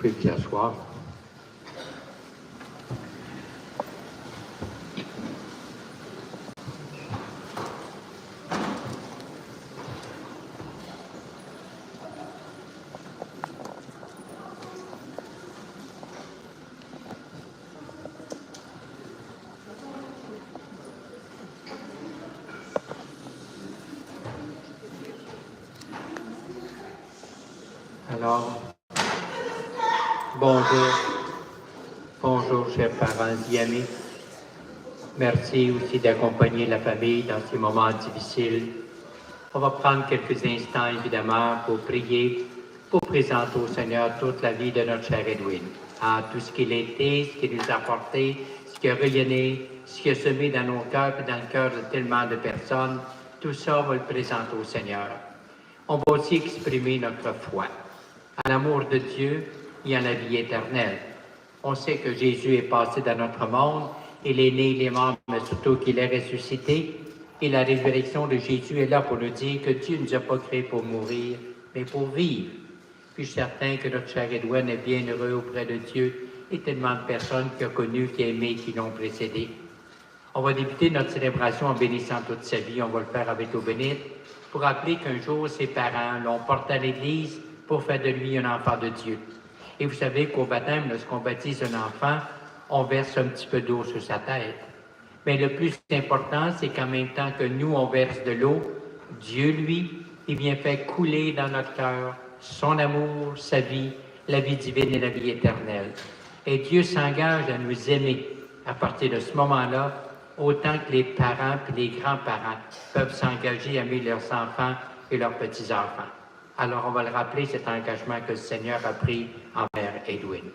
Pouvez vous asseoir. Alors, bonjour chers parents et amis. Merci aussi d'accompagner la famille dans ces moments difficiles. On va prendre quelques instants évidemment pour prier, pour présenter au Seigneur toute la vie de notre chère Edwin. Tout ce qu'il a été, ce qu'il nous a apporté, ce qu'il a rayonné, ce qu'il a semé dans nos cœurs et dans le cœur de tellement de personnes, tout ça, on va le présenter au Seigneur. On va aussi exprimer notre foi. à l'amour de Dieu et à la vie éternelle. On sait que Jésus est passé dans notre monde, il est né, il est mort, mais surtout qu'il est ressuscité. Et la résurrection de Jésus est là pour nous dire que Dieu ne nous a pas créés pour mourir, mais pour vivre. Puis je suis certain que notre cher Edouard est bien heureux auprès de Dieu et tellement de personnes qu'il a connues, qui a aimé, qui l'ont précédé. On va débuter notre célébration en bénissant toute sa vie. On va le faire avec l'eau bénite pour rappeler qu'un jour, ses parents l'ont porté à l'Église pour faire de lui un enfant de Dieu. Et vous savez qu'au baptême, lorsqu'on baptise un enfant, on verse un petit peu d'eau sur sa tête. Mais le plus important, c'est qu'en même temps que nous, on verse de l'eau, Dieu, lui, il vient faire couler dans notre cœur son amour, sa vie, la vie divine et la vie éternelle. Et Dieu s'engage à nous aimer à partir de ce moment-là, autant que les parents et les grands-parents peuvent s'engager à aimer leurs enfants et leurs petits-enfants. Alors, on va le rappeler, cet engagement que le Seigneur a pris envers Edwin.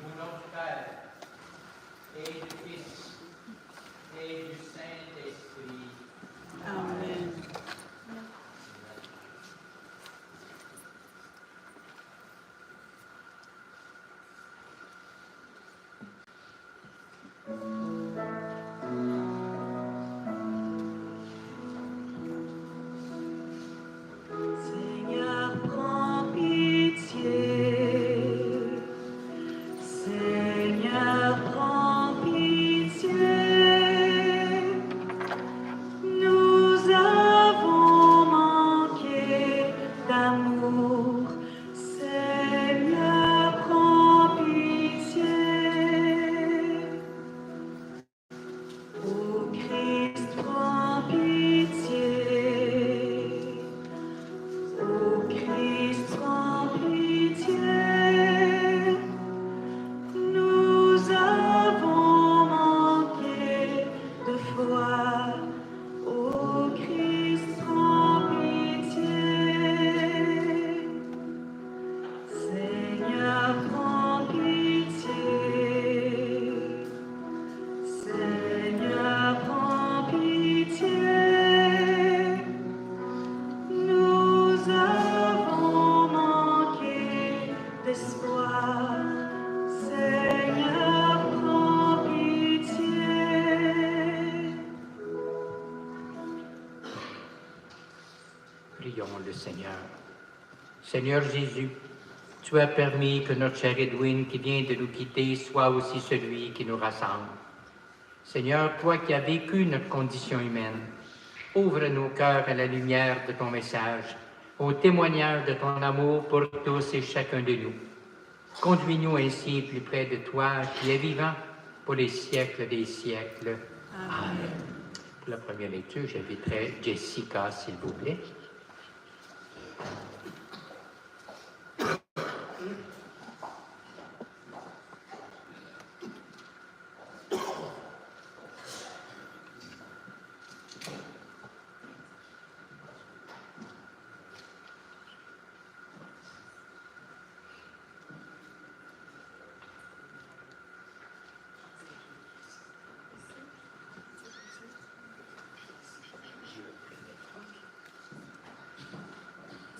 Au nom du Père et du Fils et du Saint-Esprit. Amen. Seigneur, prends pitié. Seigneur, prends pitié. Nous avons manqué d'amour. Seigneur, prends pitié. Ô Christ, prends pitié. Ô Christ, prends pitié. Nous avons manqué de foi. Ô Christ, prends pitié. Seigneur, prends pitié. Seigneur, prends pitié. Nous avons manqué d'espoir. Seigneur, prends pitié. Prions le Seigneur. Seigneur Jésus, tu as permis que notre cher Edwin qui vient de nous quitter soit aussi celui qui nous rassemble. Seigneur, toi qui as vécu notre condition humaine, ouvre nos cœurs à la lumière de ton message, au témoignage de ton amour pour tous et chacun de nous. Conduis-nous ainsi plus près de toi qui es vivant pour les siècles des siècles. Amen. Pour la première lecture, j'inviterai Jessica, s'il vous plaît.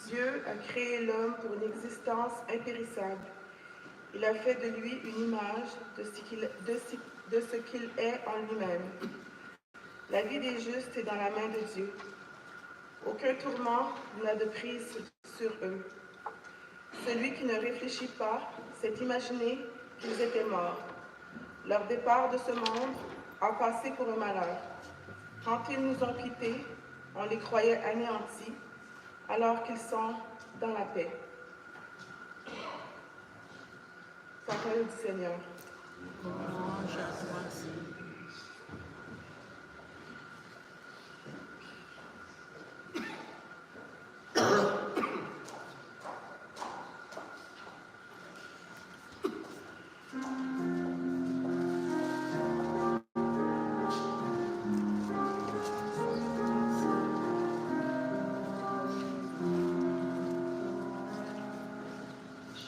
Dieu a créé l'homme pour une existence impérissable. Il a fait de lui une image de ce qu'il est en lui-même. La vie des justes est dans la main de Dieu. Aucun tourment n'a de prise sur eux. Celui qui ne réfléchit pas s'est imaginé qu'ils étaient morts. Leur départ de ce monde a passé pour un malheur. Quand ils nous ont quittés, on les croyait anéantis, alors qu'ils sont dans la paix. Parole du Seigneur. Louange à toi, Seigneur.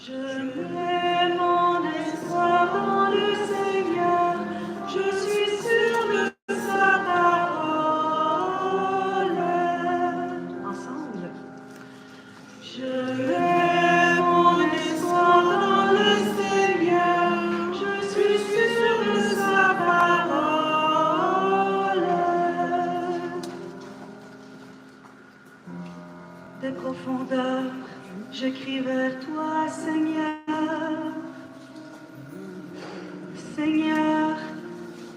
Je mets mon espoir dans le Seigneur, je suis profondeurs, je crie vers toi, Seigneur. Seigneur,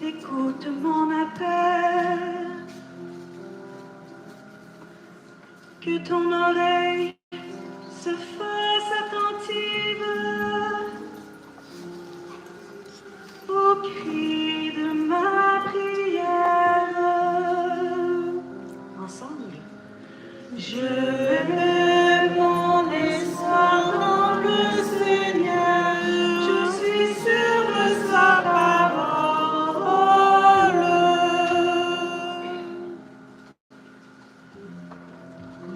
écoute mon appel. Que ton oreille se fasse attentive au cri de ma prière. Ensemble. Je mets mon espoir dans le Seigneur. Je suis sûr de sa parole.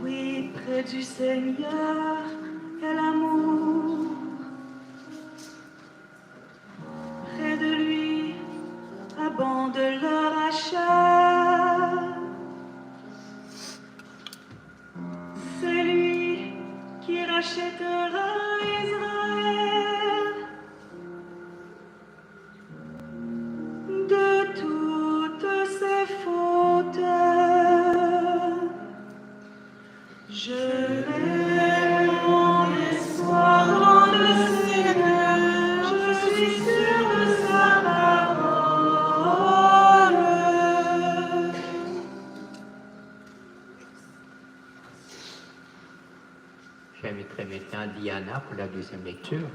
Oui, près du Seigneur est l'amour. Près de lui abonde leur achat. C'est lui qui rachètera Israël de toutes ses fautes. Je mets mon espoir dans le Seigneur, je suis sûr de sa parole. J'inviterai maintenant Diana pour la deuxième lecture.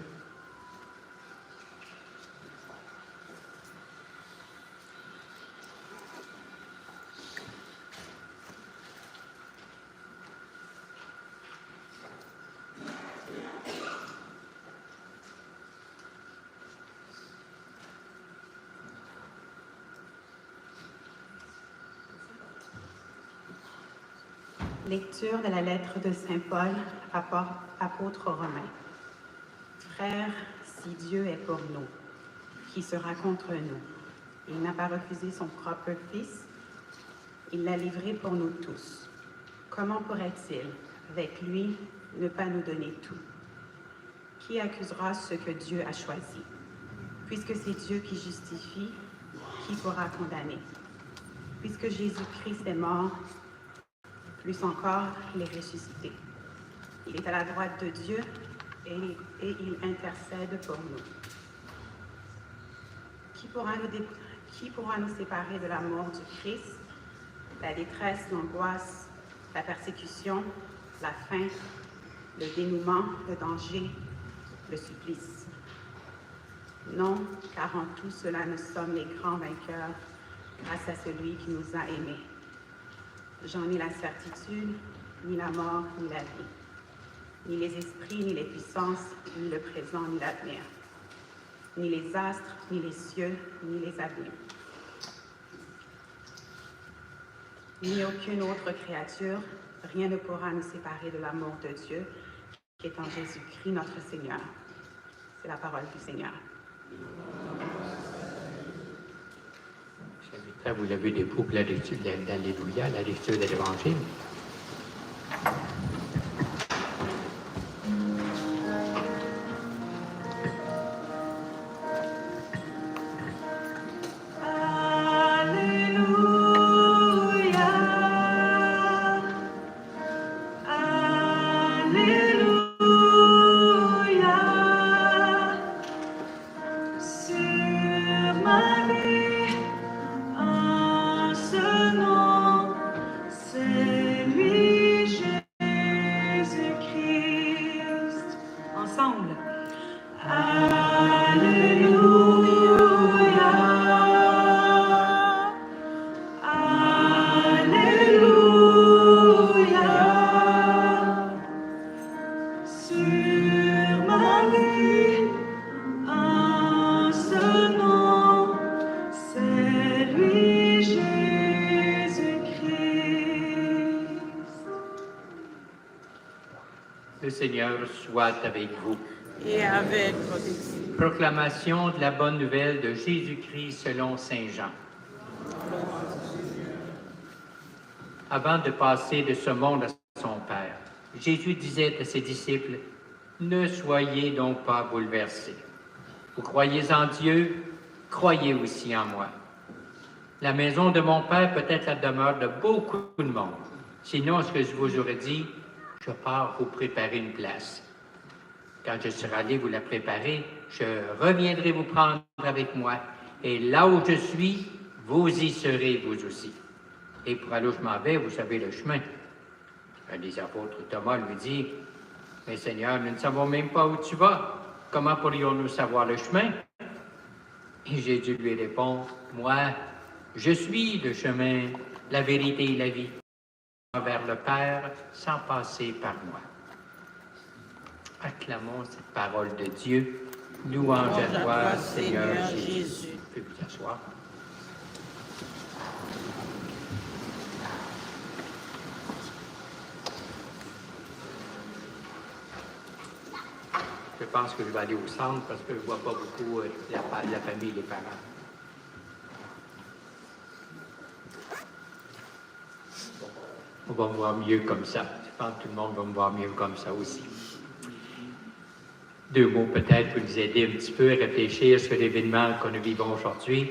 Lecture de la lettre de Saint Paul, apôtre romain. Frères, si Dieu est pour nous, qui sera contre nous? Il n'a pas refusé son propre Fils, il l'a livré pour nous tous. Comment pourrait-il, avec lui, ne pas nous donner tout? Qui accusera ce que Dieu a choisi? Puisque c'est Dieu qui justifie, qui pourra condamner? Puisque Jésus-Christ est mort, plus encore, il est ressuscité. Il est à la droite de Dieu et il intercède pour nous. Qui pourra nous séparer de l'amour du Christ? La détresse, l'angoisse, la persécution, la faim, le dénouement, le danger, le supplice. Non, car en tout cela, nous sommes les grands vainqueurs grâce à celui qui nous a aimés. J'en ai la certitude, ni la mort, ni la vie, ni les esprits, ni les puissances, ni le présent, ni l'avenir, ni les astres, ni les cieux, ni les abîmes, ni aucune autre créature, rien ne pourra nous séparer de l'amour de Dieu qui est en Jésus-Christ notre Seigneur. C'est la parole du Seigneur. J'inviterai à vous lever debout pour la lecture d'Alléluia, la lecture de l'Évangile. Le Seigneur soit avec vous. Et avec votre esprit. Proclamation de la bonne nouvelle de Jésus-Christ selon Saint Jean. Avant de passer de ce monde à son Père, Jésus disait à ses disciples, « Ne soyez donc pas bouleversés. Vous croyez en Dieu, croyez aussi en moi. La maison de mon Père peut être la demeure de beaucoup de monde. Sinon, ce que je vous aurais dit, Je pars vous préparer une place. Quand je serai allé vous la préparer, je reviendrai vous prendre avec moi. Et là où je suis, vous y serez vous aussi. Et pour aller où je m'en vais, vous savez le chemin. Un des apôtres, Thomas, lui dit, « Mais Seigneur, nous ne savons même pas où tu vas. Comment pourrions-nous savoir le chemin? » Et Jésus lui répond, « Moi, je suis le chemin, la vérité et la vie. Vers le Père sans passer par moi. » Acclamons cette parole de Dieu. Louange à toi, Seigneur Jésus. Vous pouvez vous asseoir. Je pense que je vais aller au centre parce que je ne vois pas beaucoup la famille, les parents. On va me voir mieux comme ça. Je pense que tout le monde va me voir mieux comme ça aussi. Deux mots peut-être pour nous aider un petit peu à réfléchir sur l'événement que nous vivons aujourd'hui,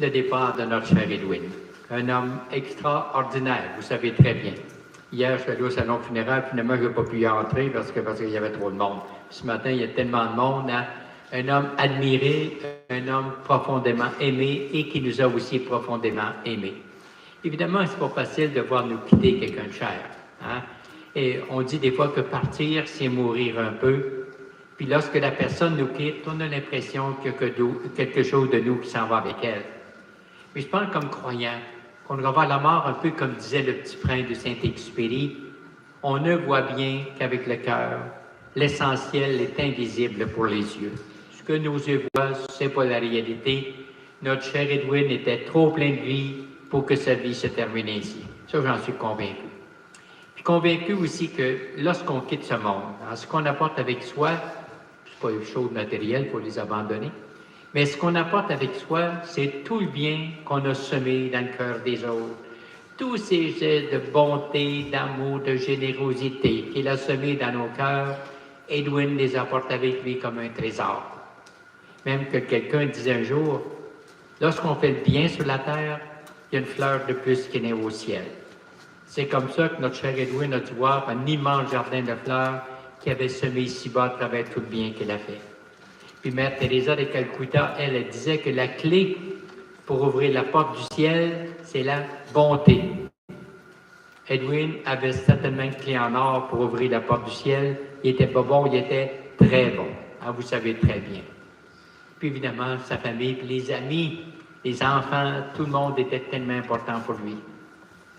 le départ de notre chère Edwin. Un homme extraordinaire, vous savez très bien. Hier, je suis allé au salon funéraire, finalement, je n'ai pas pu y entrer parce qu'il y avait trop de monde. Ce matin, il y a tellement de monde. Hein? Un homme admiré, un homme profondément aimé et qui nous a aussi profondément aimés. Évidemment, c'est pas facile de voir nous quitter quelqu'un de cher. Hein? Et on dit des fois que partir, c'est mourir un peu. Puis lorsque la personne nous quitte, on a l'impression qu'il y a quelque chose de nous qui s'en va avec elle. Mais je pense comme croyant qu'on revoit la mort un peu comme disait le petit prince de Saint-Exupéry. On ne voit bien qu'avec le cœur. L'essentiel est invisible pour les yeux. Ce que nos yeux voient, ce n'est pas la réalité. Notre cher Edwin était trop plein de vie pour que sa vie se termine ainsi. Ça, j'en suis convaincu. Puis convaincu aussi que lorsqu'on quitte ce monde, ce qu'on apporte avec soi, c'est pas une chose matérielle, il faut les abandonner, mais ce qu'on apporte avec soi, c'est tout le bien qu'on a semé dans le cœur des autres. Tous ces gestes de bonté, d'amour, de générosité qu'il a semés dans nos cœurs, Edwin les apporte avec lui comme un trésor. Même que quelqu'un disait un jour, lorsqu'on fait le bien sur la terre, il y a une fleur de plus qui naît au ciel. C'est comme ça que notre cher Edwin a dû voir un immense jardin de fleurs qui avait semé ici-bas à travers tout le bien qu'il a fait. Puis Mère Teresa de Calcutta, elle disait que la clé pour ouvrir la porte du ciel, c'est la bonté. Edwin avait certainement une clé en or pour ouvrir la porte du ciel. Il était pas bon, il était très bon. Hein, vous savez très bien. Puis évidemment, sa famille, puis les amis, les enfants, tout le monde était tellement important pour lui.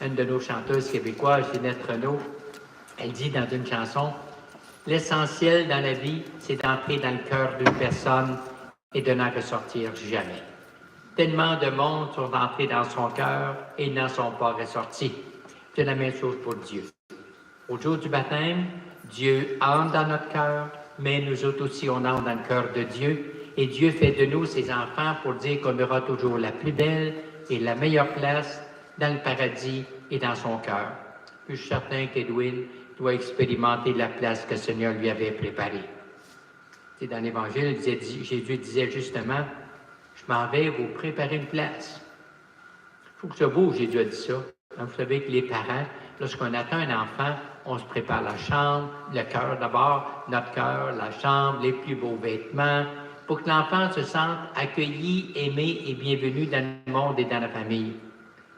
Une de nos chanteuses québécoises, Ginette Renaud, elle dit dans une chanson, « L'essentiel dans la vie, c'est d'entrer dans le cœur d'une personne et de n'en ressortir jamais. » Tellement de monde sont entrés dans son cœur et n'en sont pas ressortis. C'est la même chose pour Dieu. Au jour du baptême, Dieu entre dans notre cœur, mais nous autres aussi, on entre dans le cœur de Dieu. Et Dieu fait de nous ses enfants pour dire qu'on aura toujours la plus belle et la meilleure place dans le paradis et dans son cœur. Je suis certain qu'Edwin doit expérimenter la place que le Seigneur lui avait préparée. C'est dans l'Évangile, Jésus disait justement, « Je m'en vais vous préparer une place. » Il faut que ce beau, Jésus a dit ça. Vous savez que les parents, lorsqu'on attend un enfant, on se prépare la chambre, le cœur d'abord, notre cœur, la chambre, les plus beaux vêtements, pour que l'enfant se sente accueilli, aimé et bienvenu dans le monde et dans la famille.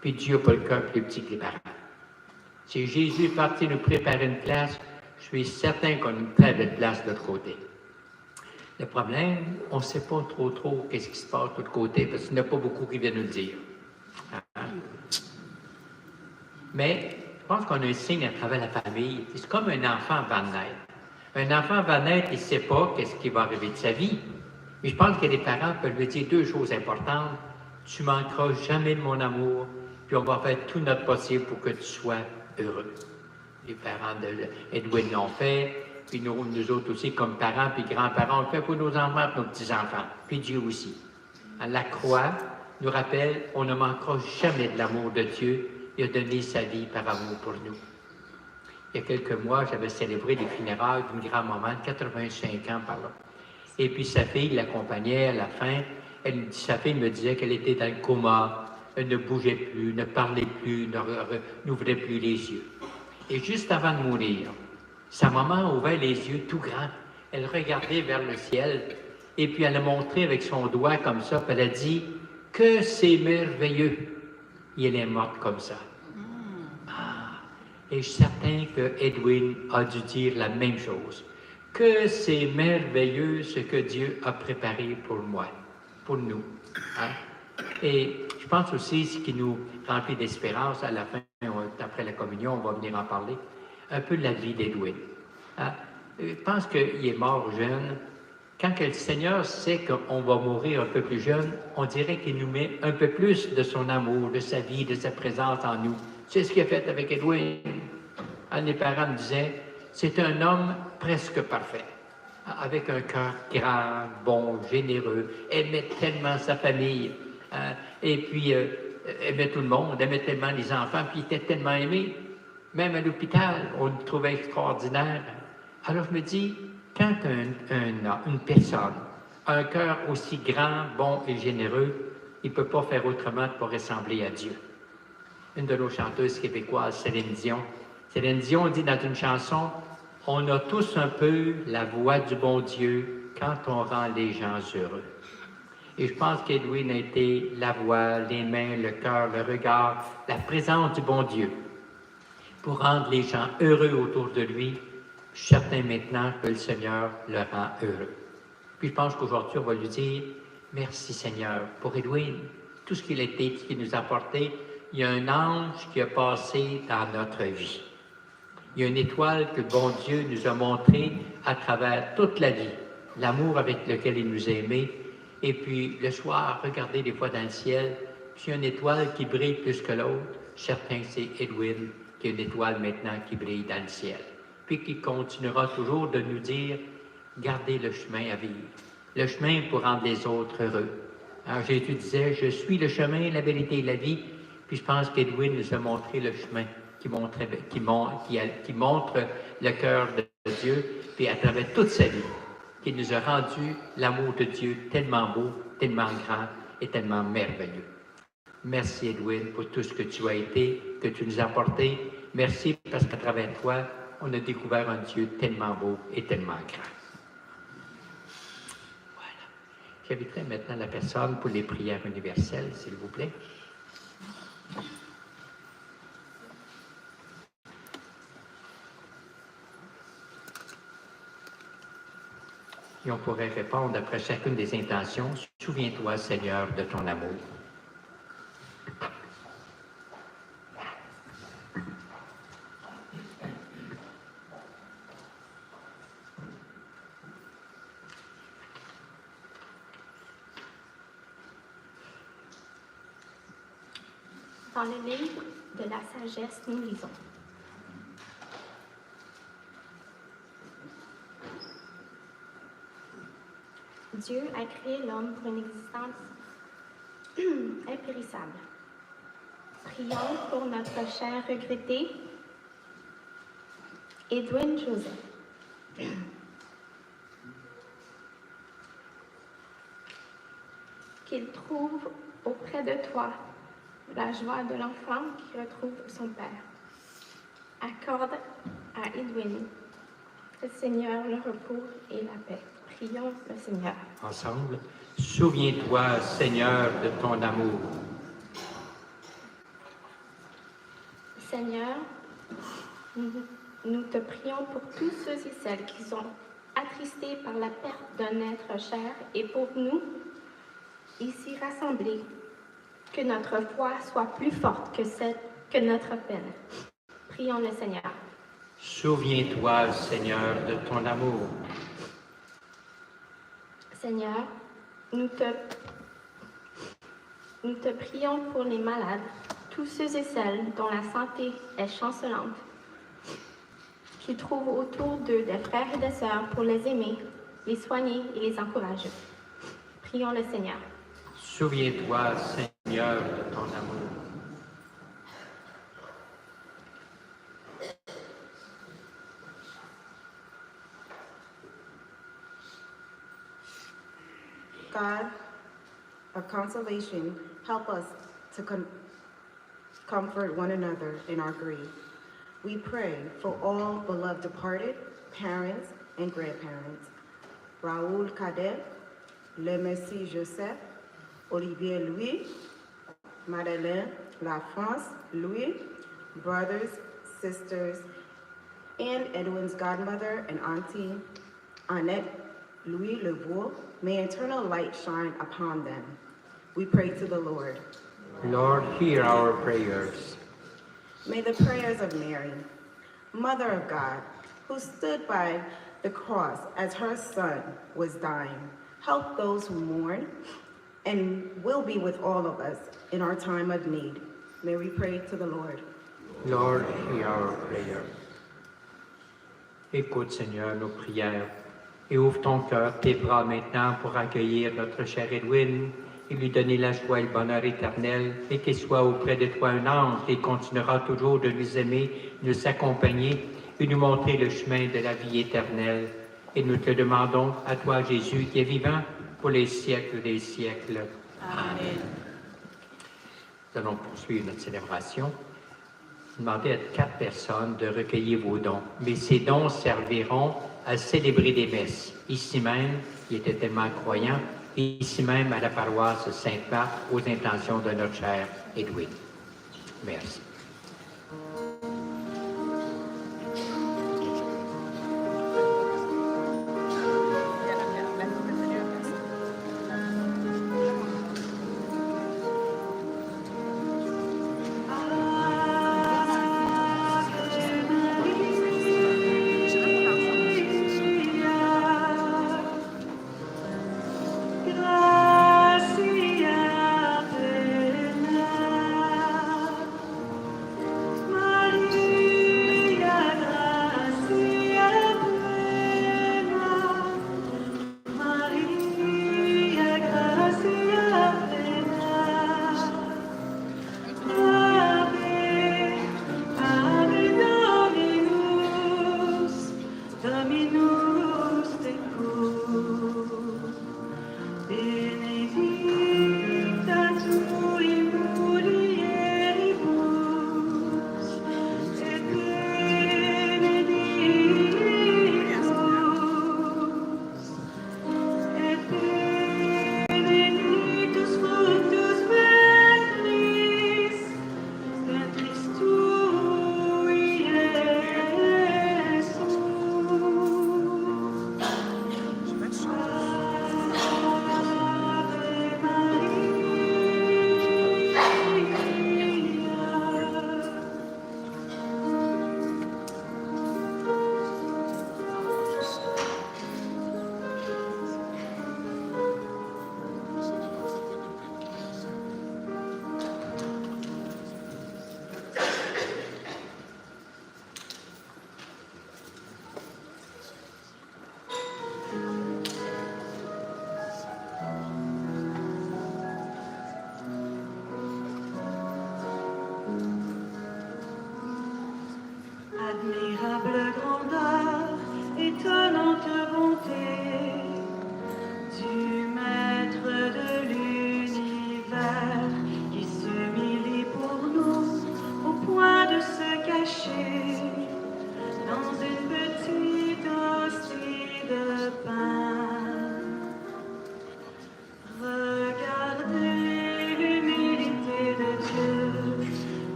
Puis Dieu n'a pas le cœur plus petit que les parents. Si Jésus est parti nous préparer une place, je suis certain qu'on a une très belle place de l'autre côté. Le problème, on ne sait pas trop qu'est-ce qui se passe de l'autre côté, parce qu'il n'y en a pas beaucoup qui viennent nous le dire. Mais je pense qu'on a un signe à travers la famille. C'est comme un enfant va naître. Un enfant va naître, il ne sait pas qu'est-ce qui va arriver de sa vie. Mais je pense que les parents peuvent lui dire deux choses importantes. Tu manqueras jamais de mon amour, puis on va faire tout notre possible pour que tu sois heureux. Les parents d'Edwin l'ont fait, puis nous autres aussi, comme parents puis grands-parents, on le fait pour nos enfants et nos petits-enfants, puis Dieu aussi. La croix nous rappelle, on ne manquera jamais de l'amour de Dieu. Il a donné sa vie par amour pour nous. Il y a quelques mois, j'avais célébré les funérailles d'une grand-maman de 85 ans par là. Et puis sa fille l'accompagnait à la fin. Sa fille me disait qu'elle était dans le coma, elle ne bougeait plus, ne parlait plus, n'ouvrait plus les yeux. Et juste avant de mourir, Sa maman ouvrait les yeux tout grands. Elle regardait vers le ciel et puis elle a montré avec son doigt comme ça, puis elle a dit « Que c'est merveilleux! » Et elle est morte comme ça. Ah! Et je suis certain que Edwin a dû dire la même chose. Que c'est merveilleux ce que Dieu a préparé pour moi, pour nous. Hein? Et je pense aussi ce qui nous remplit d'espérance, à la fin, après la communion, on va venir en parler, un peu de la vie d'Edwin. Hein? Je pense qu'il est mort jeune. Quand que le Seigneur sait qu'on va mourir un peu plus jeune, on dirait qu'il nous met un peu plus de son amour, de sa vie, de sa présence en nous. C'est ce qu'il a fait avec Edwin. Les parents me disaient, c'est un homme presque parfait, avec un cœur grand, bon, généreux, aimait tellement sa famille, et puis aimait tout le monde, aimait tellement les enfants, puis il était tellement aimé. Même à l'hôpital, on le trouvait extraordinaire. Alors je me dis, quand une personne a un cœur aussi grand, bon et généreux, il ne peut pas faire autrement que pour ressembler à Dieu. Une de nos chanteuses québécoises, Céline Dion dit dans une chanson, « On a tous un peu la voix du bon Dieu quand on rend les gens heureux. » Et je pense qu'Edwin a été la voix, les mains, le cœur, le regard, la présence du bon Dieu pour rendre les gens heureux autour de lui. Je suis certain maintenant que le Seigneur le rend heureux. Puis je pense qu'aujourd'hui, on va lui dire, « Merci Seigneur pour Edwin, tout ce qu'il a été, tout ce qu'il nous a apporté. Il y a un ange qui a passé dans notre vie. Il y a une étoile que le bon Dieu nous a montrée à travers toute la vie, l'amour avec lequel il nous a aimés. Et puis le soir, regardez des fois dans le ciel, puis il y a une étoile qui brille plus que l'autre. Certain, c'est Edwin qui est une étoile maintenant qui brille dans le ciel. Puis qui continuera toujours de nous dire, gardez le chemin à vivre, le chemin pour rendre les autres heureux. Alors Jésus disait, je suis le chemin, la vérité et la vie. Puis je pense qu'Edwin nous a montré le chemin qui montre le cœur de Dieu, puis à travers toute sa vie, qui nous a rendu l'amour de Dieu tellement beau, tellement grand et tellement merveilleux. Merci Edwin pour tout ce que tu as été, que tu nous as apporté. Merci parce qu'à travers toi, on a découvert un Dieu tellement beau et tellement grand. Voilà. J'inviterai maintenant la personne pour les prières universelles, s'il vous plaît. Et on pourrait répondre après chacune des intentions, « Souviens-toi, Seigneur, de ton amour. » Dans le livre de la sagesse, nous lisons. Dieu a créé l'homme pour une existence impérissable. Prions pour notre cher regretté, Edwin Joseph. Qu'il trouve auprès de toi la joie de l'enfant qui retrouve son père. Accorde à Edwin, le Seigneur, le repos et la paix. Prions le Seigneur. Ensemble, souviens-toi, Seigneur, de ton amour. Seigneur, nous te prions pour tous ceux et celles qui sont attristés par la perte d'un être cher et pour nous, ici rassemblés, que notre foi soit plus forte que notre peine. Prions le Seigneur. Souviens-toi, Seigneur, de ton amour. Seigneur, nous te prions pour les malades, tous ceux et celles dont la santé est chancelante, qui trouvent autour d'eux des frères et des sœurs pour les aimer, les soigner et les encourager. Prions le Seigneur. Souviens-toi, Seigneur, de ton amour. God of consolation, help us to comfort one another in our grief. We pray for all beloved departed, parents and grandparents. Raoul Cadet, Le Messie Joseph, Olivier Louis, Madeleine LaFrance Louis, brothers, sisters, and Edwin's godmother and auntie, Annette Louis Levoux. May eternal light shine upon them. We pray to the Lord. Lord, hear our prayers. May the prayers of Mary, Mother of God, who stood by the cross as her son was dying, help those who mourn and will be with all of us in our time of need. May we pray to the Lord. Lord, hear our prayer. Écoute, Seigneur, nos prières et ouvre ton cœur, tes bras maintenant pour accueillir notre chère Edwin et lui donner la joie et le bonheur éternel et qu'il soit auprès de toi un ange et continuera toujours de nous aimer, nous accompagner et nous montrer le chemin de la vie éternelle. Et nous te demandons à toi, Jésus, qui est vivant pour les siècles des siècles. Amen. Nous allons poursuivre notre célébration. Demandez à 4 personnes de recueillir vos dons. Mais ces dons serviront à célébrer des messes. Ici même, il était tellement croyant, ici même à la paroisse Sainte-Marthe, aux intentions de notre cher Edwin. Merci. Maria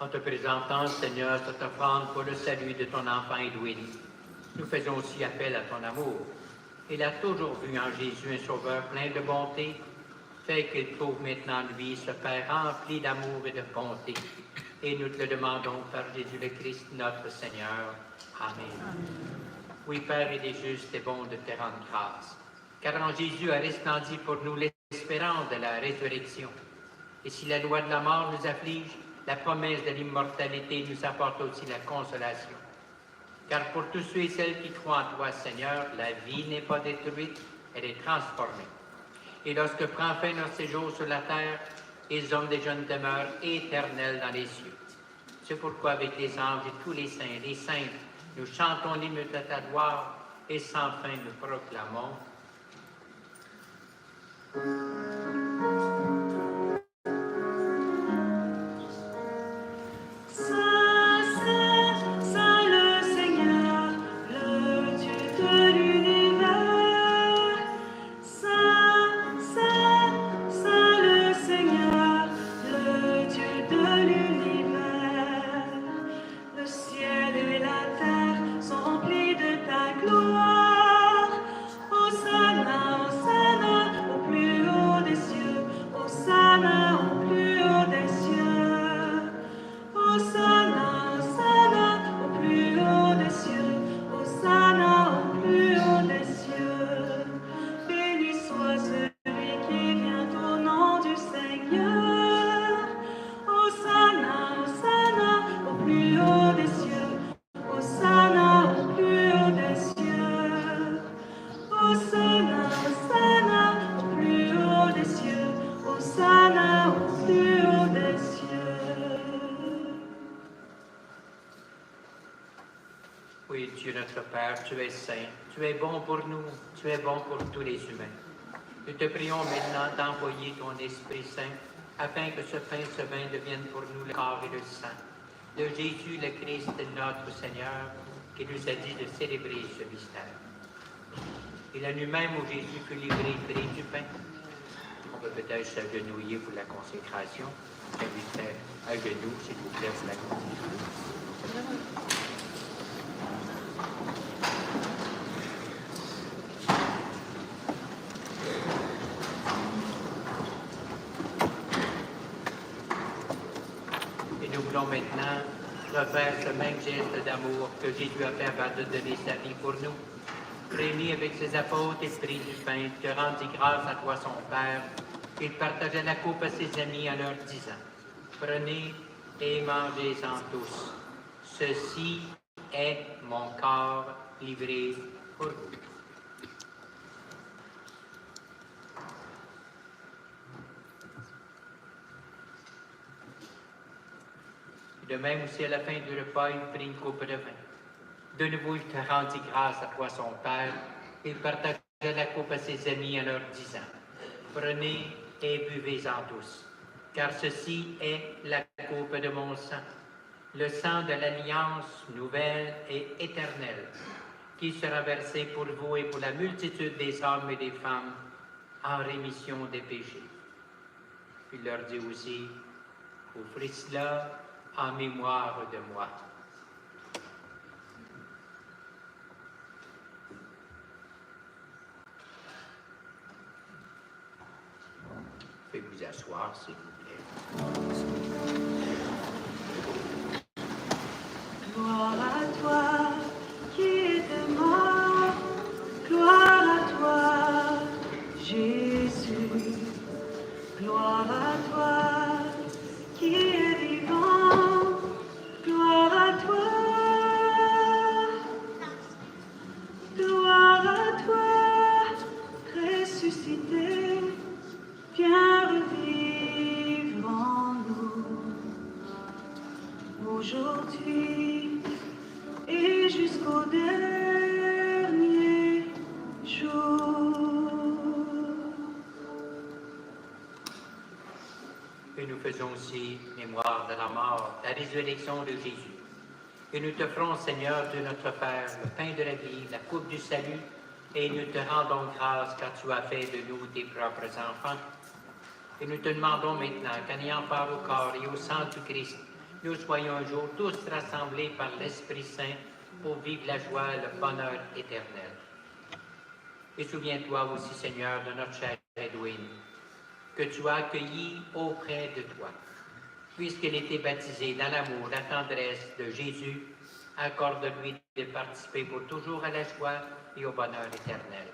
En te présentant, Seigneur, cette offrande pour le salut de ton enfant Edwin, nous faisons aussi appel à ton amour. Il a toujours vu en Jésus un sauveur plein de bonté, fait qu'il trouve maintenant en lui ce Père rempli d'amour et de bonté. Et nous te le demandons par Jésus le Christ, notre Seigneur. Amen. Oui, Père, il est juste et bon de te rendre grâce, car en Jésus a resplendi pour nous l'espérance de la résurrection. Et si la loi de la mort nous afflige, la promesse de l'immortalité nous apporte aussi la consolation. Car pour tous ceux et celles qui croient en toi, Seigneur, la vie n'est pas détruite, elle est transformée. Et lorsque prend fin notre séjour sur la terre, les hommes déjà une demeure éternelle dans les cieux. C'est pourquoi avec les anges et tous les saints, nous chantons l'hymne de ta gloire et sans fin nous proclamons. Oui, Dieu notre Père, tu es saint, tu es bon pour nous, tu es bon pour tous les humains. Nous te prions maintenant d'envoyer ton Esprit Saint, afin que ce pain et ce vin deviennent pour nous le corps et le sang de Jésus le Christ, notre Seigneur, qui nous a dit de célébrer ce mystère. Et la nuit même où Jésus fut livré et prit du pain, on peut peut-être s'agenouiller pour la consécration. Invitez à genoux, s'il vous plaît, pour la consécration. Maintenant, refaire ce même geste d'amour que Jésus a fait avant de donner sa vie pour nous. Réunis avec ses apôtres et pris du pain, que rendit grâce à toi son Père, il partagea la coupe à ses amis en leur disant, prenez et mangez-en tous. Ceci est mon corps livré pour vous. De même aussi, à la fin du repas, il prit une coupe de vin. De nouveau, il te rendit grâce à toi, son Père. Il partagea la coupe à ses amis en leur disant, prenez et buvez-en tous, car ceci est la coupe de mon sang, le sang de l'alliance nouvelle et éternelle, qui sera versé pour vous et pour la multitude des hommes et des femmes en rémission des péchés. Il leur dit aussi, offrez cela en mémoire de moi. Faites vous asseoir, s'il vous plaît. Gloire à toi qui étais mort, gloire à toi, Jésus. Gloire à toi qui es vivant, gloire à toi. Gloire à toi, ressuscité, viens revivre en nous. Aujourd'hui et jusqu'au dernier jour. Et nous faisons aussi mémoire de la mort, la résurrection de Jésus. Et nous t'offrons, Seigneur, de notre Père, le pain de la vie, la coupe du salut, et nous te rendons grâce car tu as fait de nous tes propres enfants. Et nous te demandons maintenant qu'en ayant part au corps et au sang du Christ, nous soyons un jour tous rassemblés par l'Esprit Saint pour vivre la joie et le bonheur éternel. Et souviens-toi aussi, Seigneur, de notre chère Edwin, que tu as accueillie auprès de toi. Puisqu'elle était baptisée dans l'amour, la tendresse de Jésus, accorde-lui de participer pour toujours à la joie et au bonheur éternel.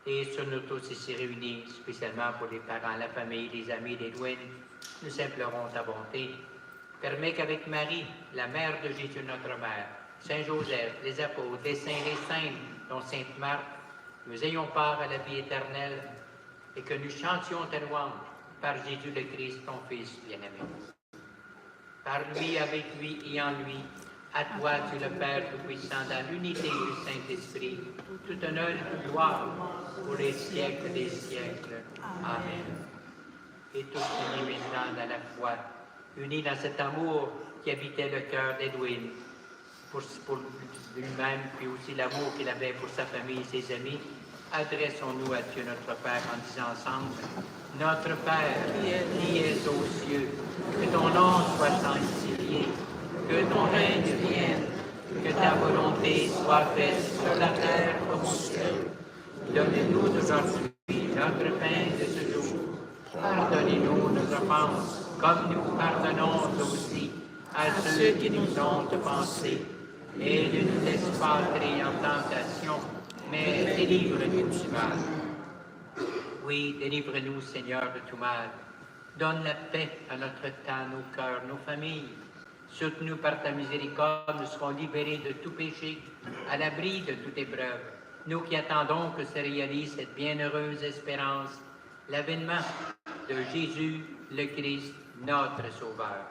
Et sur nous tous ici réunis, spécialement pour les parents, la famille, les amis d'Edwin, nous implorons ta bonté. Permets qu'avec Marie, la mère de Jésus notre Mère, Saint Joseph, les apôtres, les saints, les saintes, dont Sainte Marthe, nous ayons part à la vie éternelle et que nous chantions ta louange par Jésus le Christ, ton Fils bien-aimé. Par lui, avec lui et en lui, à toi, Dieu le Père Tout-Puissant, dans l'unité du Saint-Esprit, tout honneur et toute gloire pour les siècles des siècles. Amen. Et tous unis maintenant dans la foi, unis dans cet amour qui habitait le cœur d'Edwin, pour lui-même, puis aussi l'amour qu'il avait pour sa famille et ses amis, adressons-nous à Dieu notre Père en disant ensemble, Notre Père, qui es aux cieux, que ton nom soit sanctifié, que ton règne vienne, que ta volonté soit faite sur la terre comme au ciel. Donne-nous aujourd'hui notre pain de ce jour. Pardonnez-nous nos offenses, comme nous pardonnons aussi à ceux qui nous ont offensés. Et ne nous laisse pas entrer en tentation, mais délivre-nous du mal. Oui, délivre-nous, Seigneur, de tout mal. Donne la paix à notre temps, nos cœurs, nos familles. Soutenu par ta miséricorde, nous serons libérés de tout péché, à l'abri de toute épreuve. Nous qui attendons que se réalise cette bienheureuse espérance, l'avènement de Jésus, le Christ, notre Sauveur.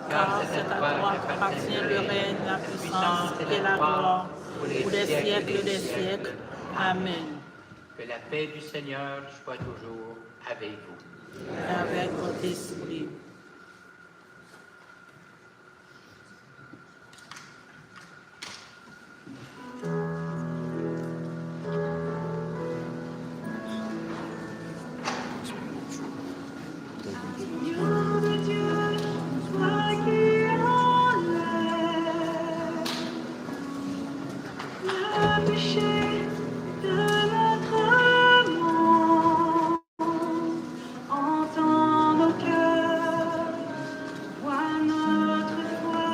Car c'est à toi qu'appartient le règne, la puissance et la gloire pour les siècles des siècles. Amen. Que la paix du Seigneur soit toujours avec vous. Et avec votre esprit. Agneau de Dieu, toi qui enlèves le péché de notre monde, entends nos cœurs, vois notre foi,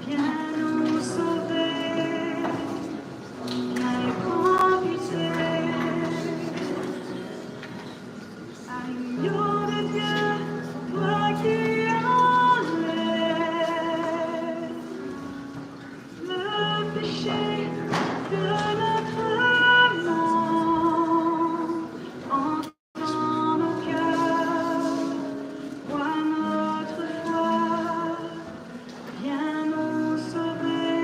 viens nous sauver, viens et prends pitié. Agneau de Dieu, toi qui enlèves le péché de notre monde, entends nos cœurs, vois notre foi, viens nous sauver,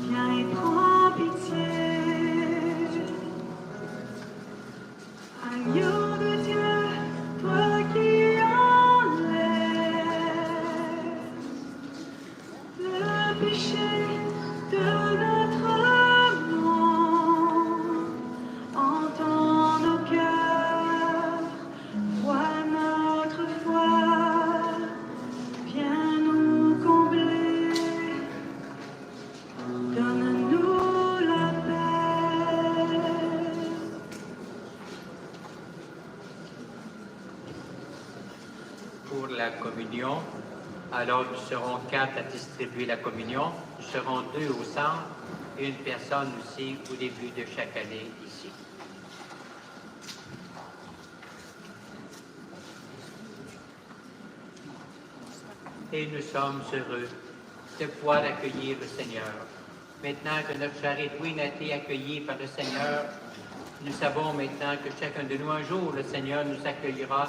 viens et prends pitié. Agneau de Dieu, toi qui enlèves le péché de notre monde, entends nos cœurs, vois notre foi, viens nous combler, donne-nous la paix. Pour la communion, alors nous serons 4 à distribuer la communion, nous serons 2 au centre et une personne aussi au début de chaque année ici. Et nous sommes heureux de pouvoir accueillir le Seigneur. Maintenant que notre chère Edwin a été accueillie par le Seigneur, nous savons maintenant que chacun de nous, un jour, le Seigneur nous accueillera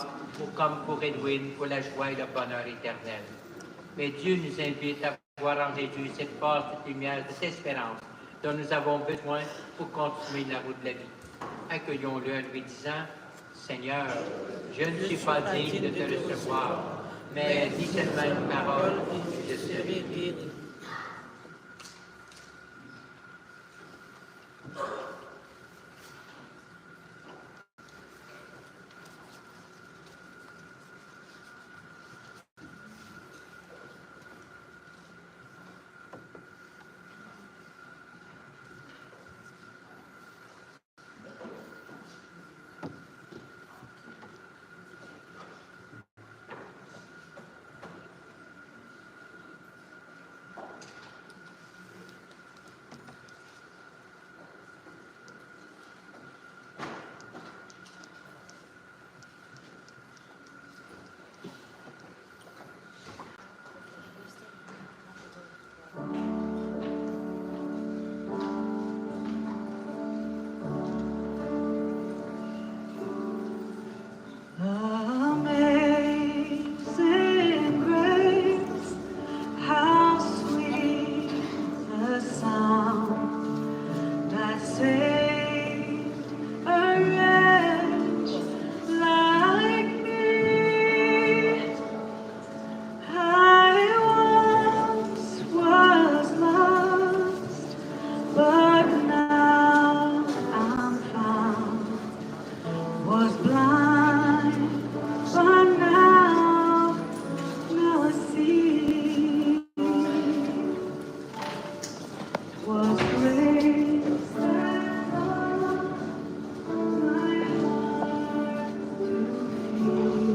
comme pour Edwin, pour la joie et le bonheur éternel. Mais Dieu nous invite à voir en Jésus cette force, cette lumière, cette espérance dont nous avons besoin pour continuer la route de la vie. Accueillons-le en lui disant, Seigneur, je ne suis pas digne de te recevoir, mais dis seulement une parole et je serai guéri. was raised and all my heart to feel.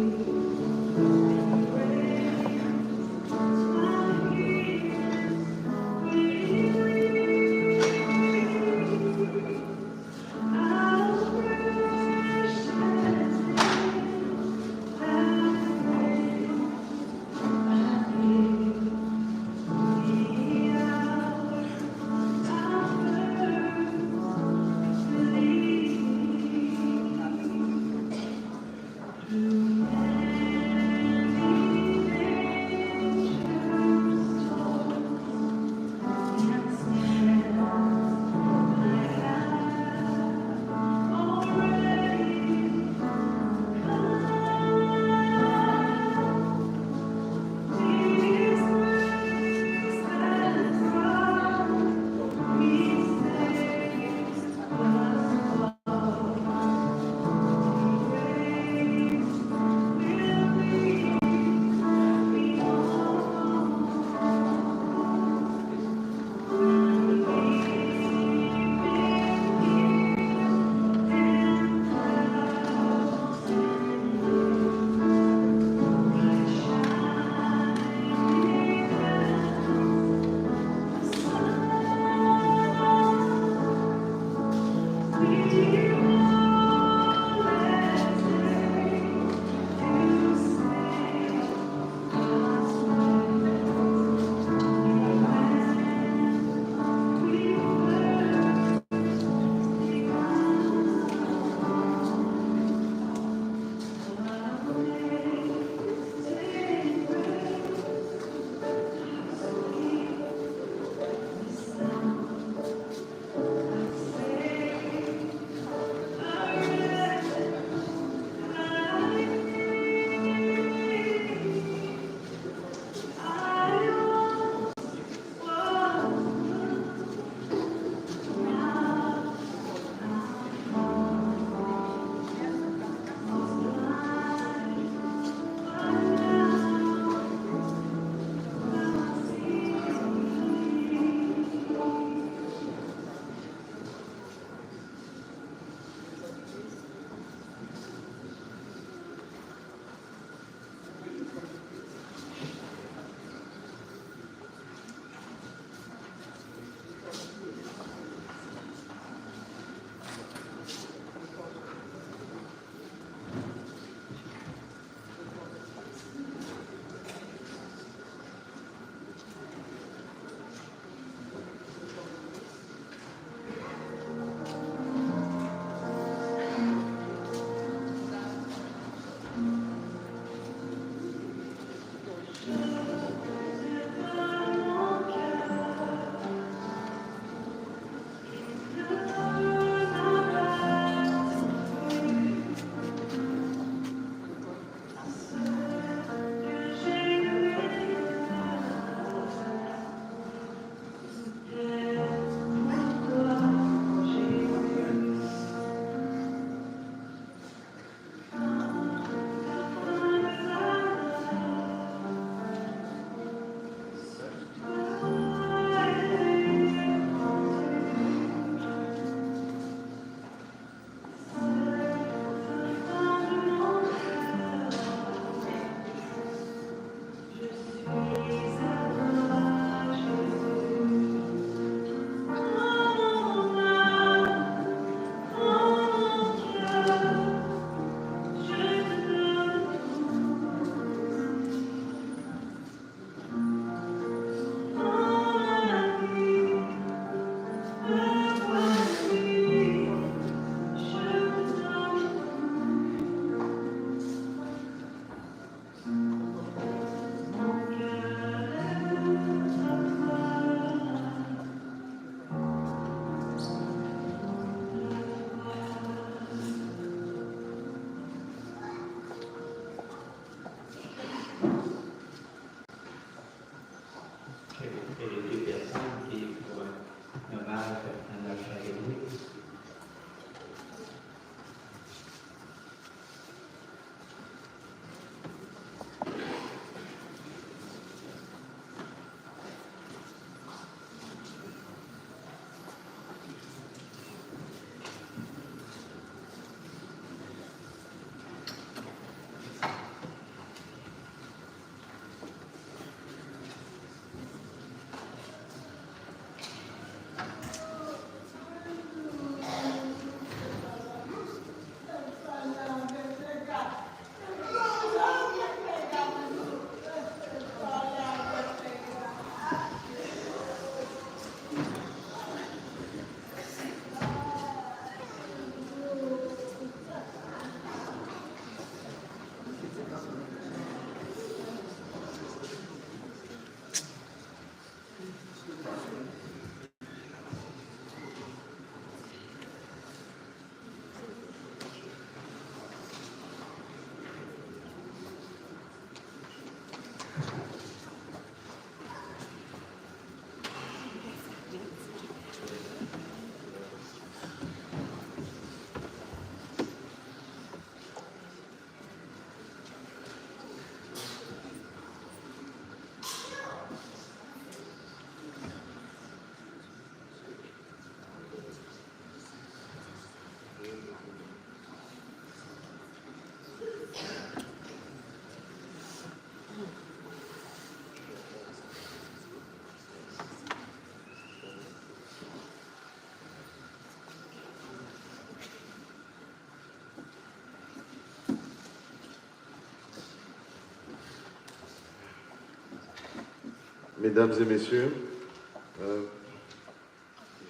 Mesdames et messieurs,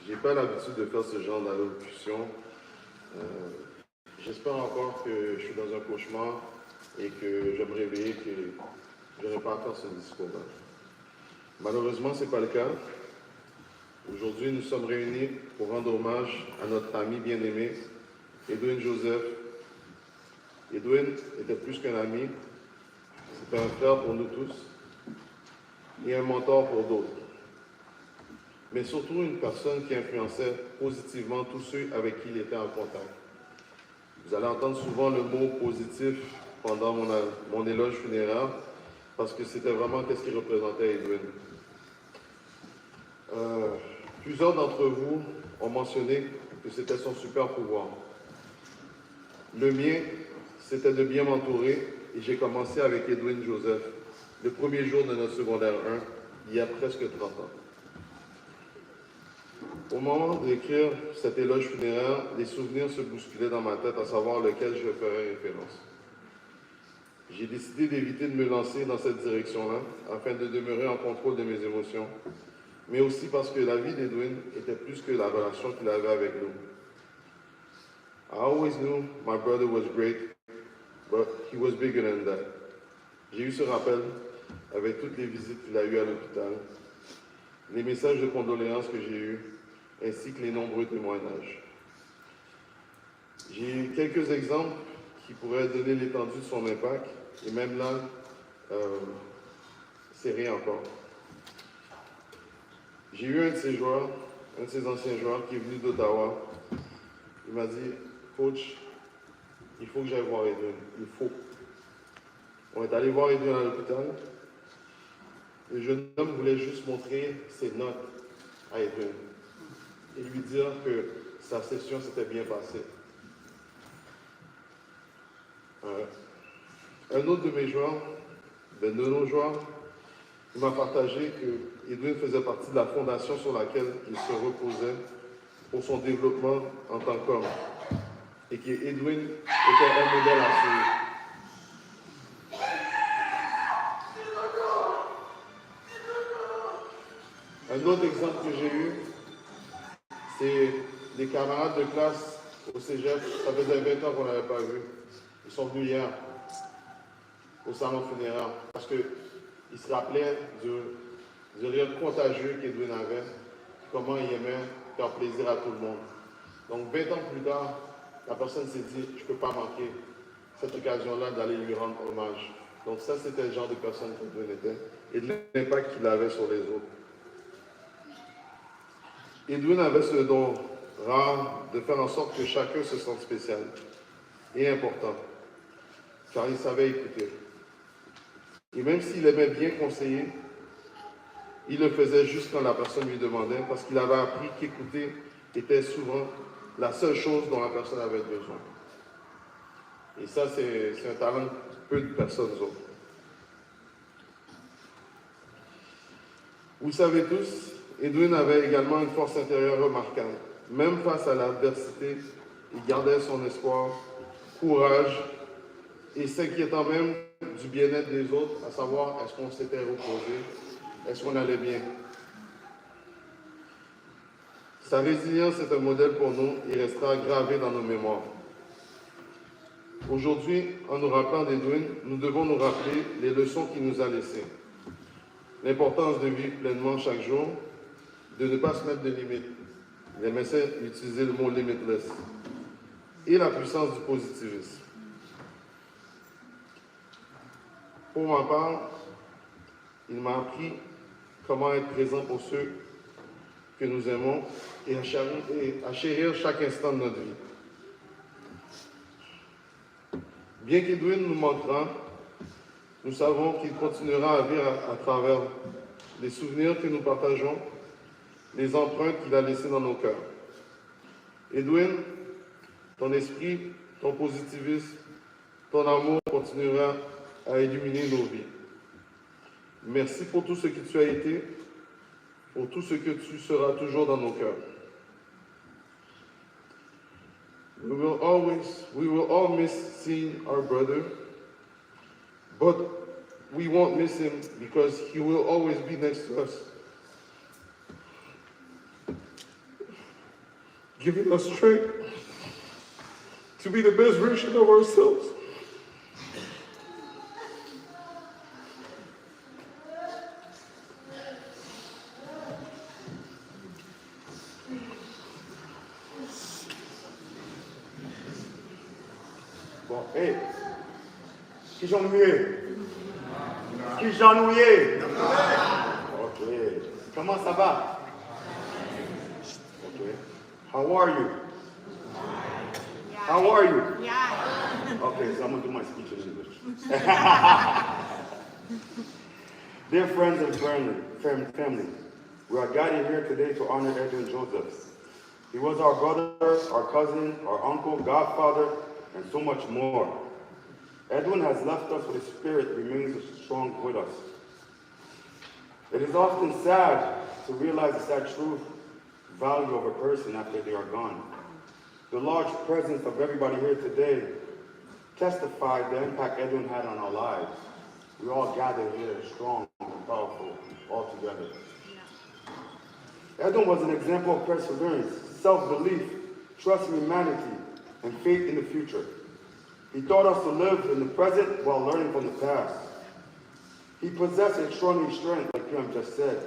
j'ai pas l'habitude de faire ce genre d'allocution. J'espère encore que je suis dans un cauchemar et que je vais me réveiller, que je n'aurai pas à faire ce discours-là. Malheureusement, ce n'est pas le cas. Aujourd'hui, nous sommes réunis pour rendre hommage à notre ami bien-aimé, Edwin Joseph. Edwin était plus qu'un ami, c'était un frère pour nous tous et un mentor pour d'autres. Mais surtout une personne qui influençait positivement tous ceux avec qui il était en contact. Vous allez entendre souvent le mot positif pendant mon éloge funéraire parce que c'était vraiment ce qu'il représentait Edwin. Plusieurs d'entre vous ont mentionné que c'était son super pouvoir. Le mien, c'était de bien m'entourer et j'ai commencé avec Edwin Joseph, le premier jour de notre secondaire 1, il y a presque 30 ans. Au moment d'écrire cet éloge funéraire, les souvenirs se bousculaient dans ma tête à savoir lequel je ferais référence. J'ai décidé d'éviter de me lancer dans cette direction-là afin de demeurer en contrôle de mes émotions, mais aussi parce que la vie d'Edwin était plus que la relation qu'il avait avec nous. I always knew my brother was great, but he was bigger than that. J'ai eu ce rappel avec toutes les visites qu'il a eues à l'hôpital, les messages de condoléances que j'ai eus, ainsi que les nombreux témoignages. J'ai quelques exemples qui pourraient donner l'étendue de son impact, et même là, c'est rien encore. J'ai eu un de ses joueurs, un de ses anciens joueurs qui est venu d'Ottawa. Il m'a dit, coach, il faut que j'aille voir Edwin, il faut. On est allé voir Edwin à l'hôpital. Le jeune homme voulait juste montrer ses notes à Edwin et lui dire que sa session s'était bien passée. Un autre de mes joueurs, de nos joueurs, il m'a partagé que Edwin faisait partie de la fondation sur laquelle il se reposait pour son développement en tant qu'homme et qu'Edwin était un modèle à suivre. Un autre exemple que j'ai eu, c'est des camarades de classe au cégep. Ça faisait 20 ans qu'on n'avait pas vu. Ils sont venus hier au salon funéraire parce qu'ils se rappelaient du rire contagieux qu'Edwin avait, comment il aimait faire plaisir à tout le monde. Donc 20 ans plus tard, la personne s'est dit, je ne peux pas manquer cette occasion-là d'aller lui rendre hommage. Donc ça, c'était le genre de personne qu'Edwin était et de l'impact qu'il avait sur les autres. Edwin avait ce don rare de faire en sorte que chacun se sente spécial et important, car il savait écouter. Et même s'il aimait bien conseiller, il le faisait juste quand la personne lui demandait, parce qu'il avait appris qu'écouter était souvent la seule chose dont la personne avait besoin. Et ça, c'est un talent que peu de personnes ont. Vous le savez tous, Edwin avait également une force intérieure remarquable. Même face à l'adversité, il gardait son espoir, courage et s'inquiétant même du bien-être des autres, à savoir est-ce qu'on s'était reposé, est-ce qu'on allait bien. Sa résilience est un modèle pour nous et restera gravé dans nos mémoires. Aujourd'hui, en nous rappelant d'Edwin, nous devons nous rappeler les leçons qu'il nous a laissées. L'importance de vivre pleinement chaque jour, de ne pas se mettre de limites. Il aimait utiliser le mot limitless. Et la puissance du positivisme. Pour ma part, il m'a appris comment être présent pour ceux que nous aimons et à chérir chaque instant de notre vie. Bien qu'Edwin nous manquera, nous savons qu'il continuera à vivre à travers les souvenirs que nous partageons, les empreintes qu'il a laissées dans nos cœurs. Edwin, ton esprit, ton positivisme, ton amour continuera à illuminer nos vies. Merci pour tout ce que tu as été, pour tout ce que tu seras toujours dans nos cœurs. We will all miss seeing our brother, but we won't miss him because he will always be next to us, giving us strength to be the best version of ourselves. Bon, hey, qui j'en oublié? Qui j'en oublié? Ok. Comment ça va? Ok. How are you? How are you? Okay, so I'm gonna do my speech in English. Dear friends and family, we are gathered here today to honor Edwin Joseph. He was our brother, our cousin, our uncle, godfather, and so much more. Edwin has left us, but his spirit remains strong with us. It is often sad to realize the sad true value of a person after they are gone. The large presence of everybody here today testified the impact Edwin had on our lives. We all gathered here strong and powerful all together. Edwin was an example of perseverance, self-belief, trust in humanity, and faith in the future. He taught us to live in the present while learning from the past. He possessed extraordinary strength, like Pam just said,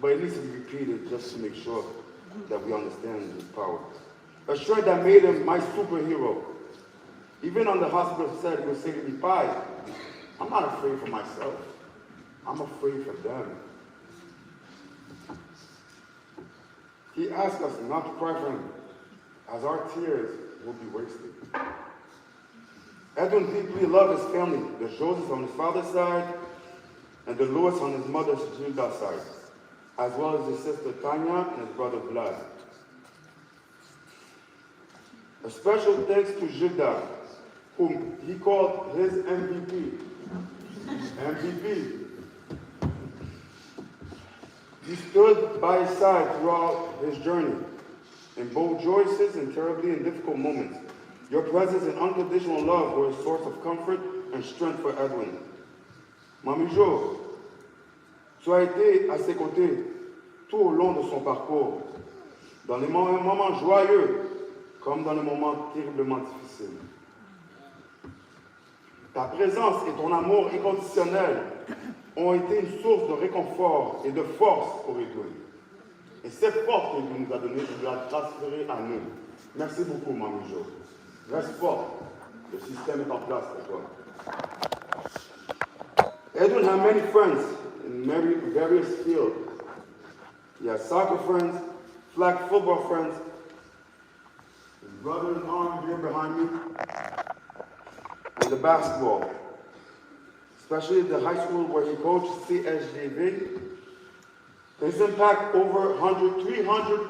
but it needs to be repeated just to make sure that we understand his power. A strength that made him my superhero. Even on the hospital set, he would say to me, "Pai, I'm not afraid for myself. I'm afraid for them." He asked us not to cry for him, as our tears will be wasted. Edwin deeply loved his family, the Josephs on his father's side, and the Lewis on his mother's Gilda side, as well as his sister Tanya and his brother Vlad. A special thanks to Gilda, whom he called his MVP. MVP. He stood by his side throughout his journey, in both joyous and terribly and difficult moments. Your presence and unconditional love were a source of comfort and strength for Edwin. Mamie Jo, tu as été à ses côtés tout au long de son parcours, dans les moments joyeux comme dans les moments terriblement difficiles. Ta présence et ton amour inconditionnel ont été une source de réconfort et de force pour Edwin. Et cette force que Dieu nous a donnée, tu l'as transférée à nous. Merci beaucoup, Mamie Jo. Reste fort. Le système est en place pour toi. Edwin had many friends in various fields. He had soccer friends, flag football friends, his brother in arms here behind me, and the basketball. Especially the high school where he coached, CSJV. His impact over 300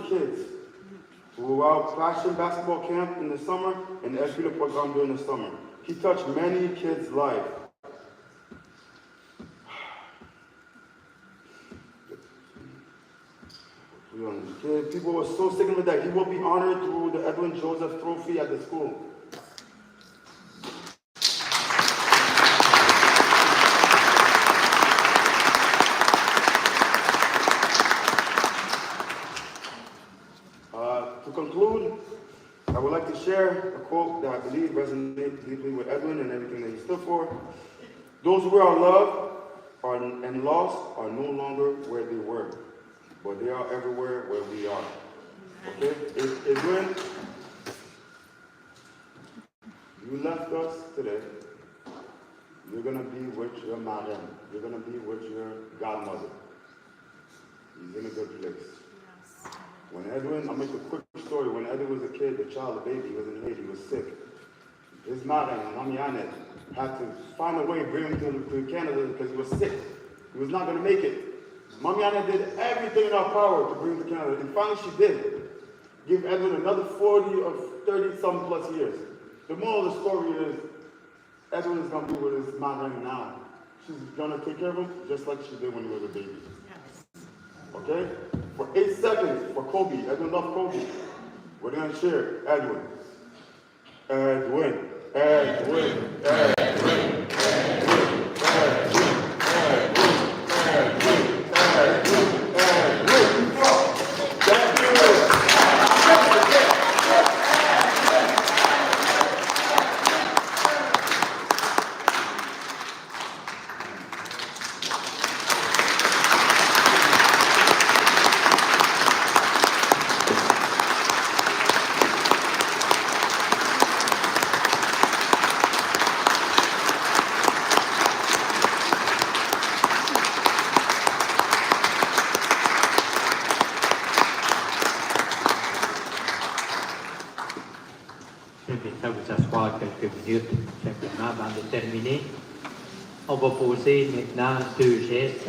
kids throughout Passion Basketball Camp in the summer and Esprit Program during the summer. He touched many kids' lives. People were so sticking with that. He will be honored through the Edwin Joseph Trophy at the school. To conclude, I would like to share a quote that I believe resonates deeply with Edwin and everything that he stood for. Those who are loved and lost are no longer where they were, but they are everywhere where we are. Okay? Edwin, you left us today. You're going to be with your marraine. You're going to be with your godmother. He's in a good place. When Edwin, I'll make a quick story. When Edwin was a kid, a child, a baby, he was in Haiti, he was sick. His mother, Mami Annette, had to find a way to bring him to Canada because he was sick. He was not going to make it. Mami Annette did everything in her power to bring him to Canada, and finally she did. Give Edwin another 40 or 30-something plus years. The moral of the story is, Edwin is going to be with his mother now. She's going to take care of him just like she did when he was a baby. Okay? For 8 seconds, for Kobe, Edwin loved Kobe. We're going to cheer Edwin. Edwin, Edwin, Edwin, Edwin, Edwin. inviterai à vous asseoir quelques minutes, simplement, avant de terminer. On va poser maintenant deux gestes.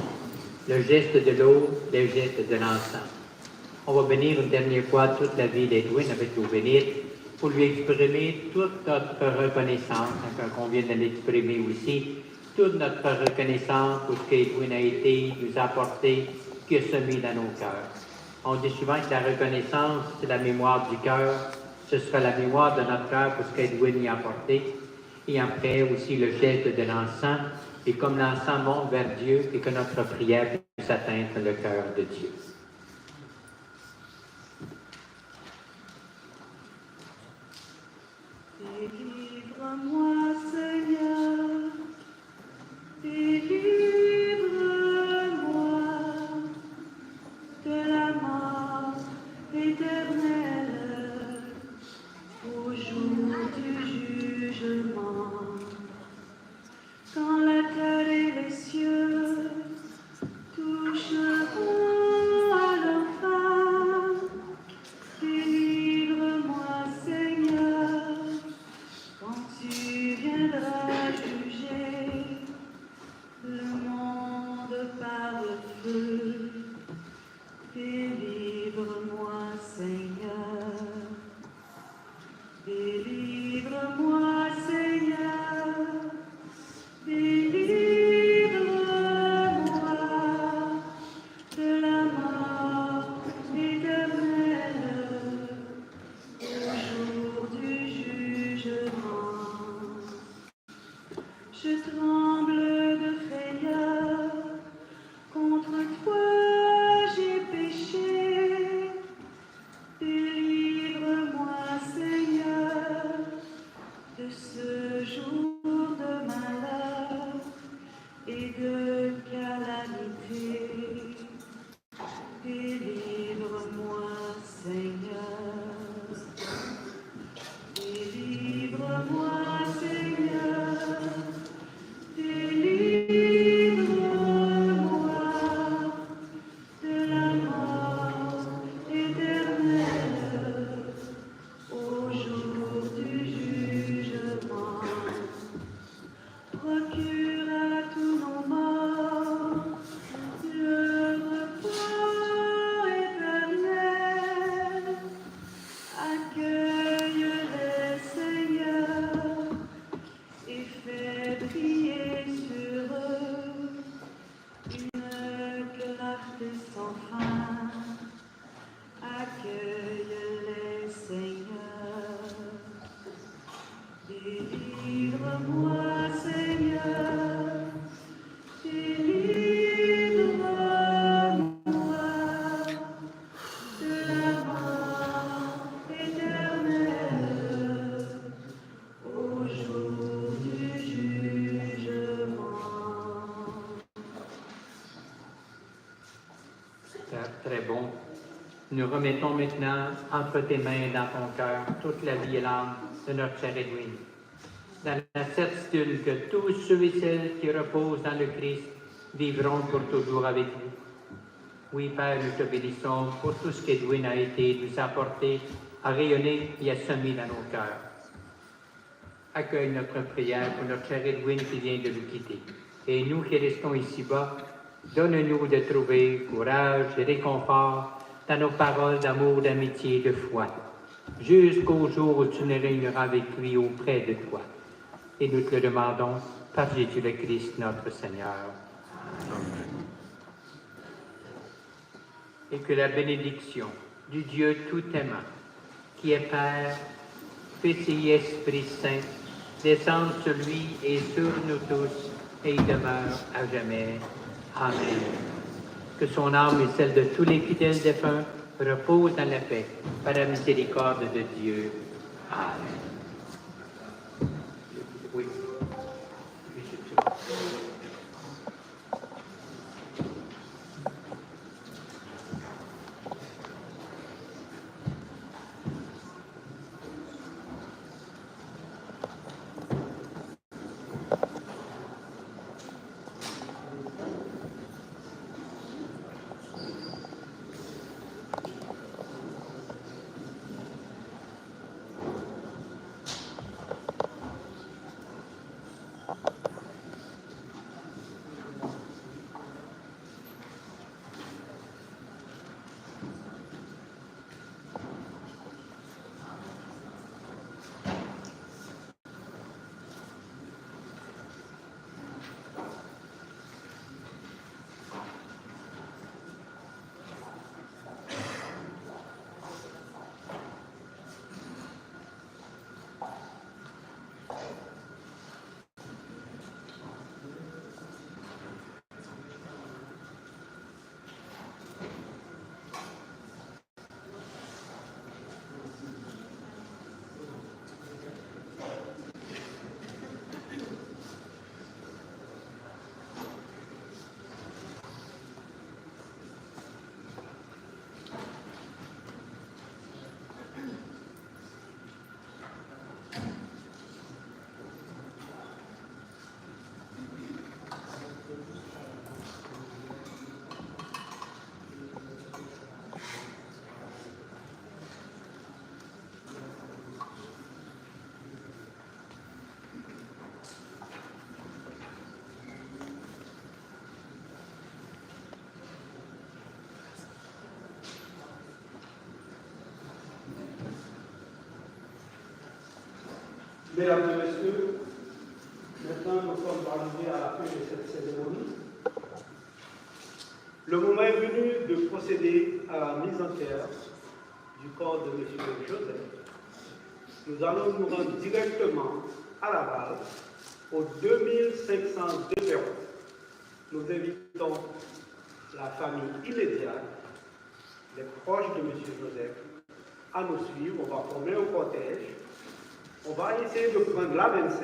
Le geste de l'eau, le geste de l'encens. On va bénir une dernière fois toute la vie d'Edwin avec l'eau bénite pour lui exprimer toute notre reconnaissance, qu'on vient de l'exprimer aussi, toute notre reconnaissance pour ce qu'Edwin a été, nous a apporté, qui a semé dans nos cœurs. On dit souvent que la reconnaissance, c'est la mémoire du cœur. Ce sera la mémoire de notre cœur pour ce qu'Edwin y a apporté. Et après aussi le geste de l'encens. Et comme l'encens monte vers Dieu et que notre prière puisse atteindre le cœur de Dieu. Délivre-moi, Seigneur, délivre-moi de la mort éternelle au jour du jugement. Quand la terre et les cieux toucheront à leur fin, délivre-moi, Seigneur, quand tu viendras juger le monde par le feu. Délivre-moi, Seigneur. Délivre-moi, Seigneur. Délivre-moi de la mort éternelle au jour du jugement. Je tremble de frayeur, contre toi j'ai péché. Délivre-moi, Seigneur, de ce jour de malheur et de calamité. Délivre-moi, Seigneur. Délivre-moi, Seigneur. Délivre-moi de la mort éternelle au jour du jugement. Procure à tous nos morts le repos éternel. Accueille-les, Seigneur, et fais briller sur eux une clarté sans fin. Accueille-les, Seigneur. Délivre-moi, Seigneur. Délivre-moi de la mort éternelle au jour du jugement. Père, très bon. Nous remettons maintenant entre tes mains dans ton cœur toute la vie et l'âme de notre chère Edwin. Dans la certitude que tous ceux et celles qui reposent dans le Christ vivront pour toujours avec vous. Oui, Père, nous te bénissons pour tout ce qu'Edwin a été, nous a apporté, a rayonné et a semé dans nos cœurs. Accueille notre prière pour notre chère Edwin qui vient de nous quitter. Et nous qui restons ici-bas, donne-nous de trouver courage et réconfort dans nos paroles d'amour, d'amitié et de foi, jusqu'au jour où tu ne régneras avec lui auprès de toi. Et nous te le demandons par Jésus le Christ, notre Seigneur. Amen. Et que la bénédiction du Dieu tout aimant, qui est Père, Fils et Esprit Saint, descende sur lui et sur nous tous, et il demeure à jamais. Amen. Que son âme et celle de tous les fidèles défunts reposent dans la paix, par la miséricorde de Dieu. Amen. Oui. Mesdames et messieurs, maintenant nous sommes arrivés à la fin de cette cérémonie. Le moment est venu de procéder à la mise en terre du corps de M. Joseph. Nous allons nous rendre directement à Laval, au 2502 Perron. Nous invitons la famille immédiate, les proches de M. Joseph, à nous suivre. On va former un cortège. On va essayer de prendre la 25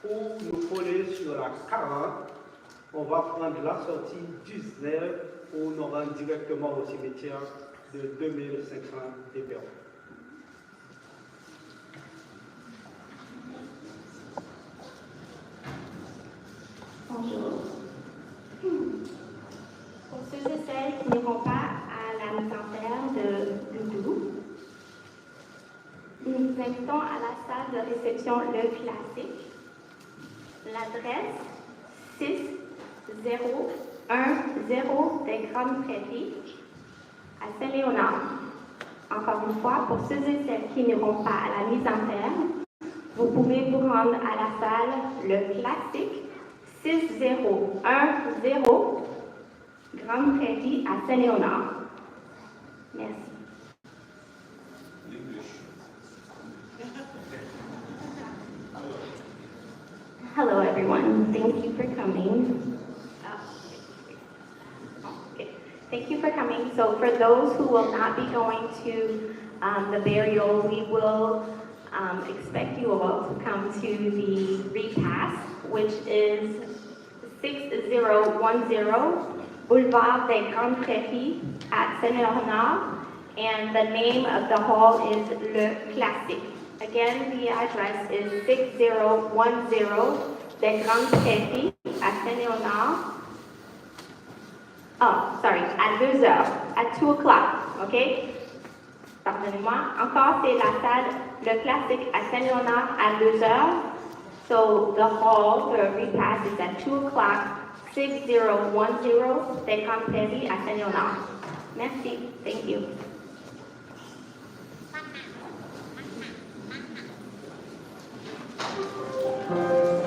pour nous coller sur la 40. On va prendre la sortie 19 pour nous rendre directement au cimetière de 2500 des Perron. Bonjour. Pour ceux et celles qui n'iront pas à la mise en terre de Doudou, nous vous invitons à la salle de réception Le Classique. L'adresse 6010 des Grandes Prairies à Saint-Léonard. Encore une fois, pour ceux et celles qui n'iront pas à la mise en terre, vous pouvez vous rendre à la salle Le Classique 6010 Grande Prairie à Saint-Léonard. Merci. Hello, everyone. Thank you for coming. Okay. Thank you for coming. So for those who will not be going to the burial, we will expect you all to come to the repast, which is 6010 Boulevard des Grandes Prairies at Saint-Léonard, and the name of the hall is Le Classique. Again, the address is 6010 des Grandes Prairies at Saint-Léonard. Oh, sorry, at 2 heures, at 2 o'clock, okay? Pardonnez-moi. Encore, c'est la salle Le Classique à Saint-Léonard à 2 heures. So the hall, the repast is at 2 o'clock, 6010 des Grandes Prairies à Saint-Léonard. Merci. Thank you. Thank you.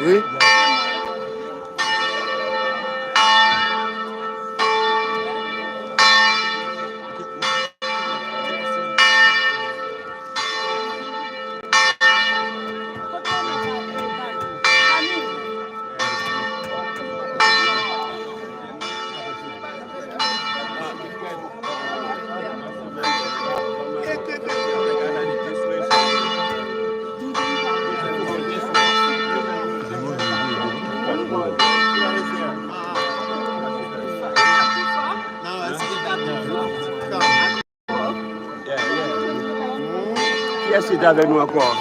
Oui. Qui est-ce qui est avec nous encore?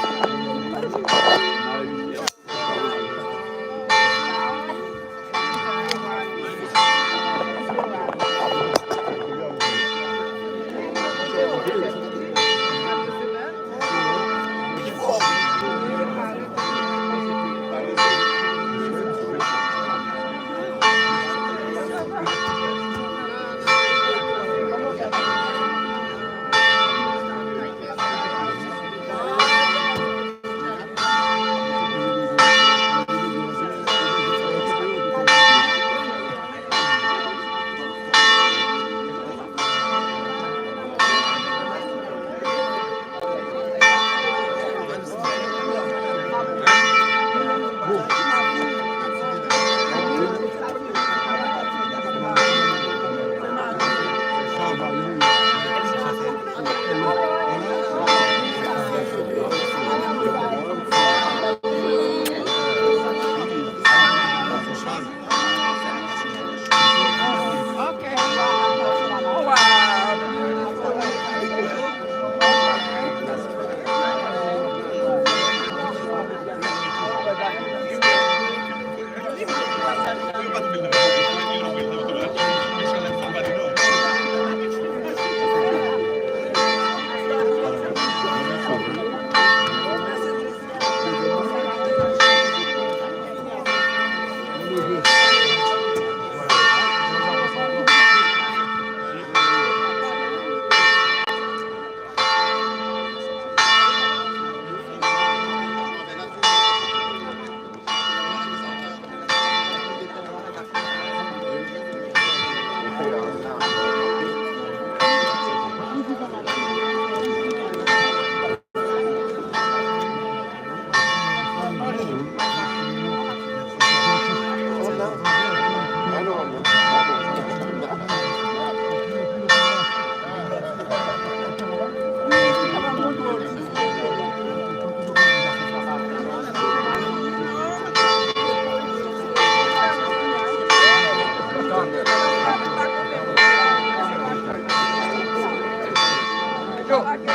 Go.